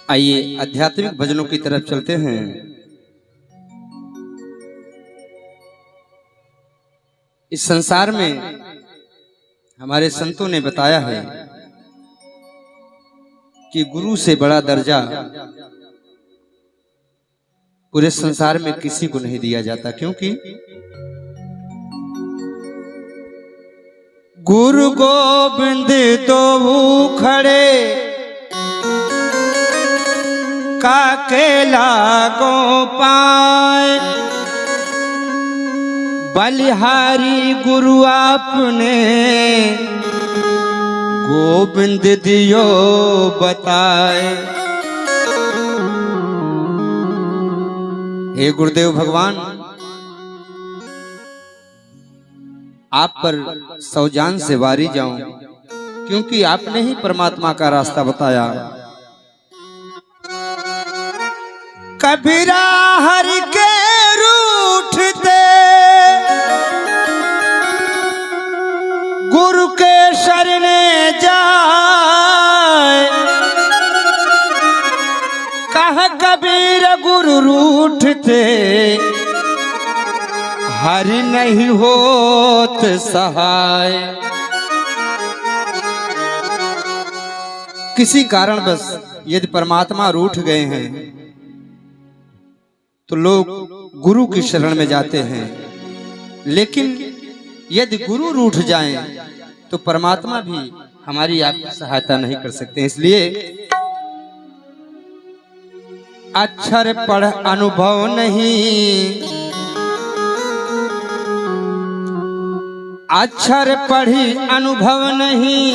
आइए आध्यात्मिक भजनों की तरफ चलते हैं। इस संसार में हमारे संतों ने बताया है कि गुरु से बड़ा दर्जा पूरे संसार में किसी को नहीं दिया जाता, क्योंकि गुरु गोविंद तो खड़े काके लागो पाए, बलिहारी गुरु आपने गोविंद दियो बताए। हे गुरुदेव भगवान, आप पर सौ जान से वारी जाऊं, क्योंकि आपने ही परमात्मा का रास्ता बताया। कबीरा हरि के रूठते गुरु के शरणे जाए, कह कबीर गुरु रूठते हरि नहीं होत सहाय। किसी कारण बस यदि परमात्मा रूठ गए हैं तो लोग गुरु की शरण में जाते हैं, लेकिन यदि गुरु रूठ जाएं तो परमात्मा भी हमारी आपकी सहायता नहीं कर सकते। इसलिए अक्षर पढ़ अनुभव नहीं, अक्षर पढ़ी अनुभव नहीं,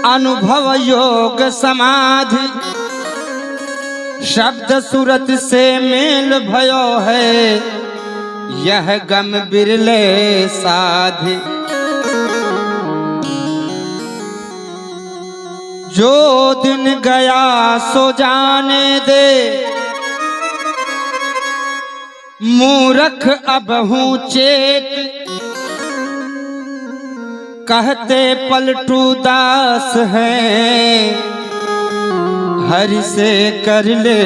अनुभव योग समाधि, शब्द सूरत से मेल भयो है, यह गम बिरले साधि। जो दिन गया सो जाने दे, मूर्ख अब हूँ चेत, कहते पलटू दास हैं, हरि से कर ले।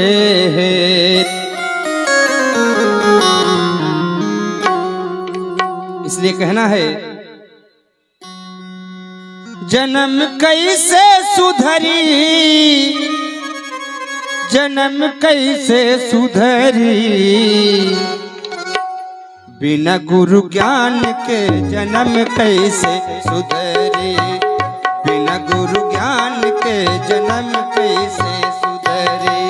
इसलिए कहना है, जन्म कैसे सुधरी, जन्म कैसे सुधरी, बिना गुरु ज्ञान के जन्म कैसे सुधरी, बिना गुरु ज्ञान के जन्म कैसे सुधरी।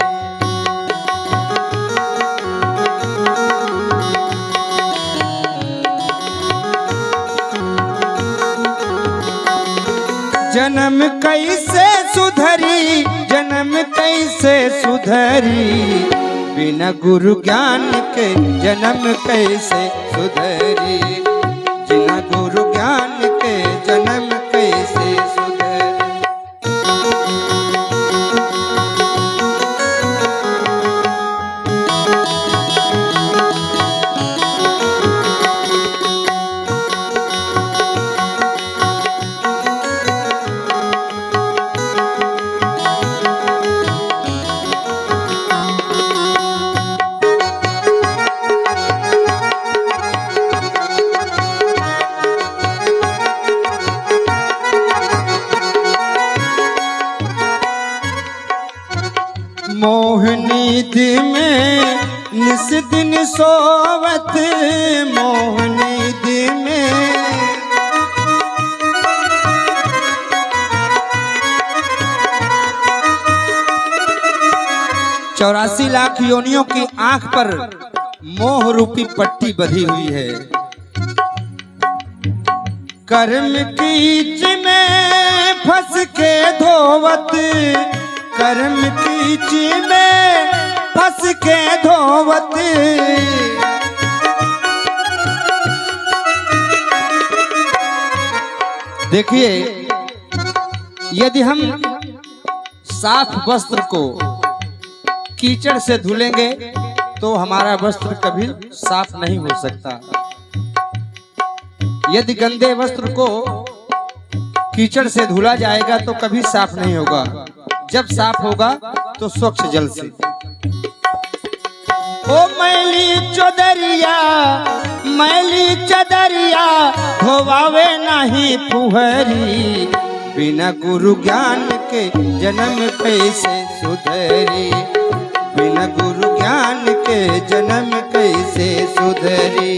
जन्म कैसे सुधरी, जन्म कैसे सुधरी, बिना गुरु ज्ञान के जन्म कैसे सुधरी, बिना गुरु ज्ञान के जन्म कैसे सुधरी। मोहनीति में निस दिन सोवत, मोहनीति में 84 लाख योनियों की आंख पर मोह रूपी पट्टी बंधी हुई है। कर्म कीच में फंस के धोवत, कर्म कीच में फंस के धोवत, देखिए यदि हम साफ वस्त्र को कीचड़ से धुलेंगे तो हमारा वस्त्र कभी साफ नहीं हो सकता। यदि गंदे वस्त्र को कीचड़ से धुला जाएगा तो कभी साफ नहीं होगा। जब साफ होगा तो स्वच्छ जल से। ओ मैली चदरिया धोवावे नहीं पुहरी, बिना गुरु ज्ञान के जन्म कैसे सुधरी, बिना गुरु ज्ञान के जन्म कैसे सुधरी।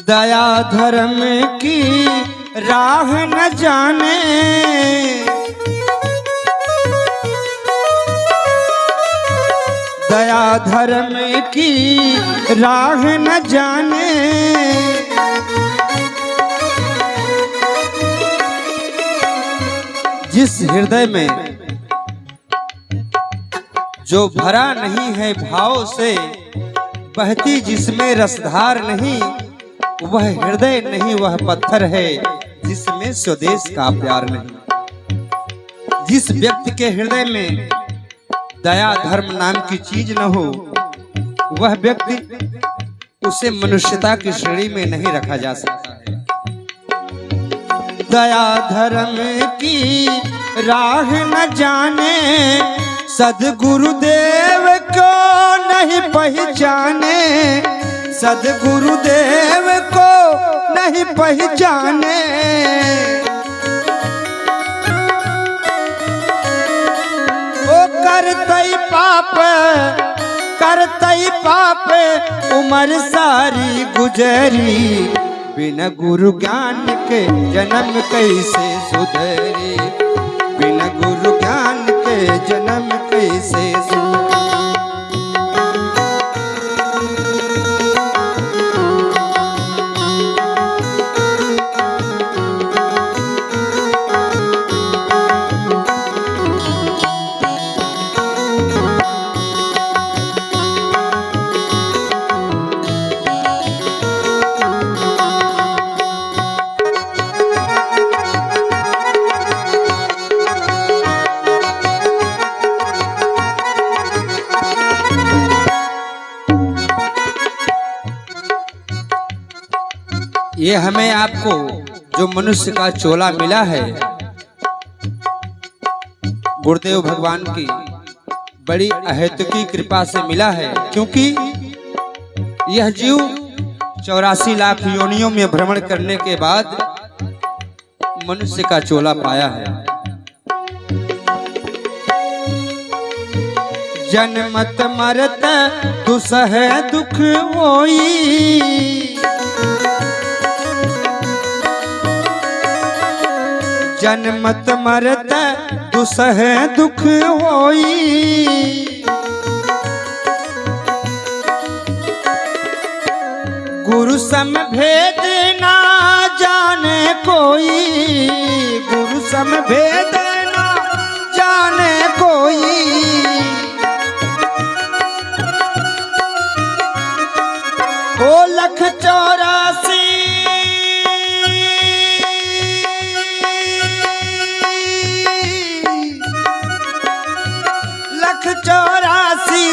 दया धर्म की राह न जाने, दया धर्म की राह न जाने, जिस हृदय में जो भरा नहीं है भाव से, बहती जिसमें रसधार नहीं, वह हृदय नहीं वह पत्थर है जिसमें स्वदेश का प्यार नहीं। जिस व्यक्ति के हृदय में दया धर्म नाम की चीज न हो, वह व्यक्ति, उसे मनुष्यता की श्रेणी में नहीं रखा जा सकता है। दया धर्म की राह न जाने, सद्गुरुदेव को नहीं पहचाने, सद्गुरुदेव को नहीं पहचाने। वो करतई पाप उम्र सारी गुजरी, बिना गुरु ज्ञान के जन्म कैसे सुधरी, बिना गुरु ज्ञान के जन्म कैसे सुधरी। ये हमें आपको जो मनुष्य का चोला मिला है, गुरुदेव भगवान की बड़ी अहेतुकी कृपा से मिला है, क्योंकि यह जीव 84 लाख योनियों में भ्रमण करने के बाद मनुष्य का चोला पाया है। जन्मत मरत दुसह दुख होई, जन्मत मरत दुसह दुख होई, गुरु सम भेद ना जाने कोई, गुरु सम भेद ना जाने कोई। ओ लख 84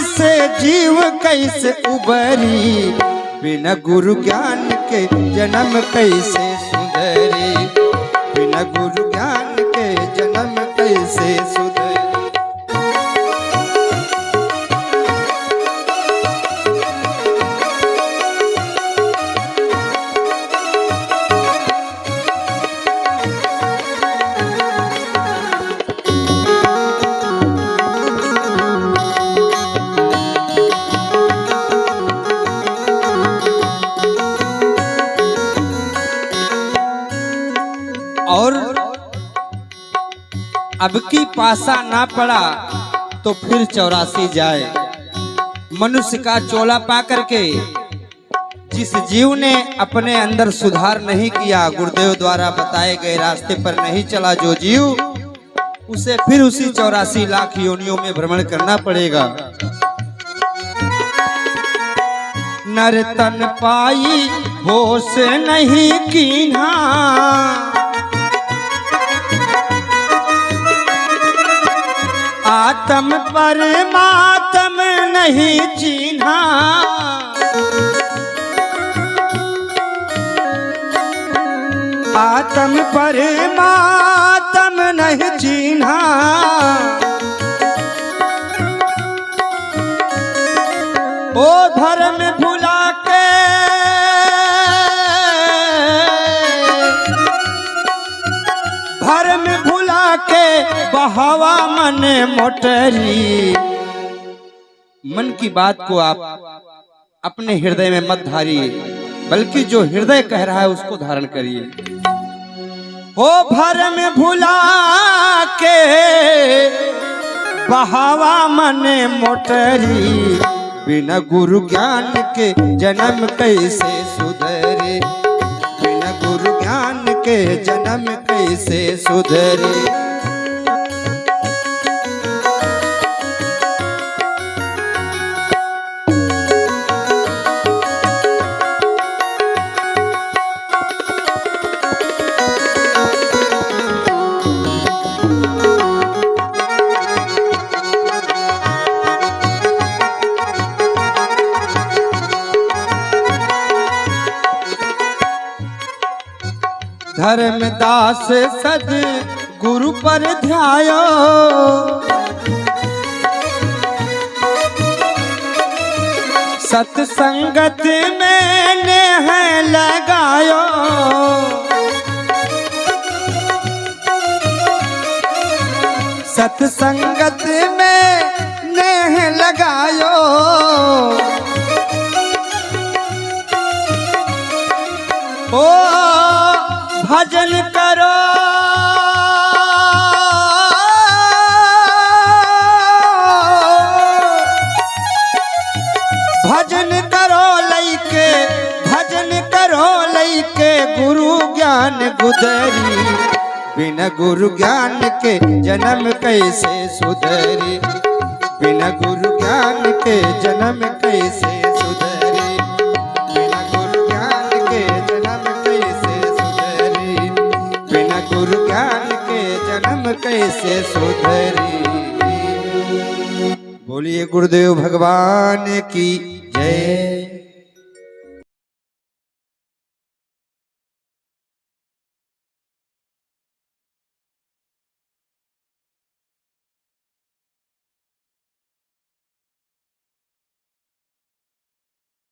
से जीव कैसे उबरी, बिना गुरु ज्ञान के जन्म कैसे सुधरी, बिना गुरु ज्ञान के जन्म कैसे सुधरी। और अब की पासा ना पड़ा तो फिर 84 जाए। मनुष्य का चोला पा करके जिस जीव ने अपने अंदर सुधार नहीं किया, गुरुदेव द्वारा बताए गए रास्ते पर नहीं चला जो जीव, उसे फिर उसी 84 लाख योनियों में भ्रमण करना पड़ेगा। नर तन पाई होश नहीं कीन्हा। आत्म परमात्म नहीं चीन्हा। आत्म परमात्म नहीं चीन्हा। ओ धर्म भुला के धर्म भुला के बहावा मन मोटरी। मन की बात को आप अपने हृदय में मत धारिए, बल्कि जो हृदय कह रहा है उसको धारण करिए। ओ भरम भुला के बहावा मन मोटरी। बिना गुरु ज्ञान के जन्म कैसे सुधरे। बिना गुरु ज्ञान के जन्म कैसे सुधरे। धर्मदास सद गुरु पर ध्यायो। सत्संगत में नेह लगायो। सत्संगत में नेह लगायो। ओ भजन करो भजन करो लइके। भजन करो लइके गुरु ज्ञान गुदरी। बिना गुरु ज्ञान के जन्म कैसे सुधरी। बिना गुरु ज्ञान के जन्म कैसे सुधरी। बिना गुरु ज्ञान के जन्म कैसे सुधरी। बिना गुरु ज्ञान के जन्म कैसे सुधरी। बोलिए गुरुदेव भगवान की जय।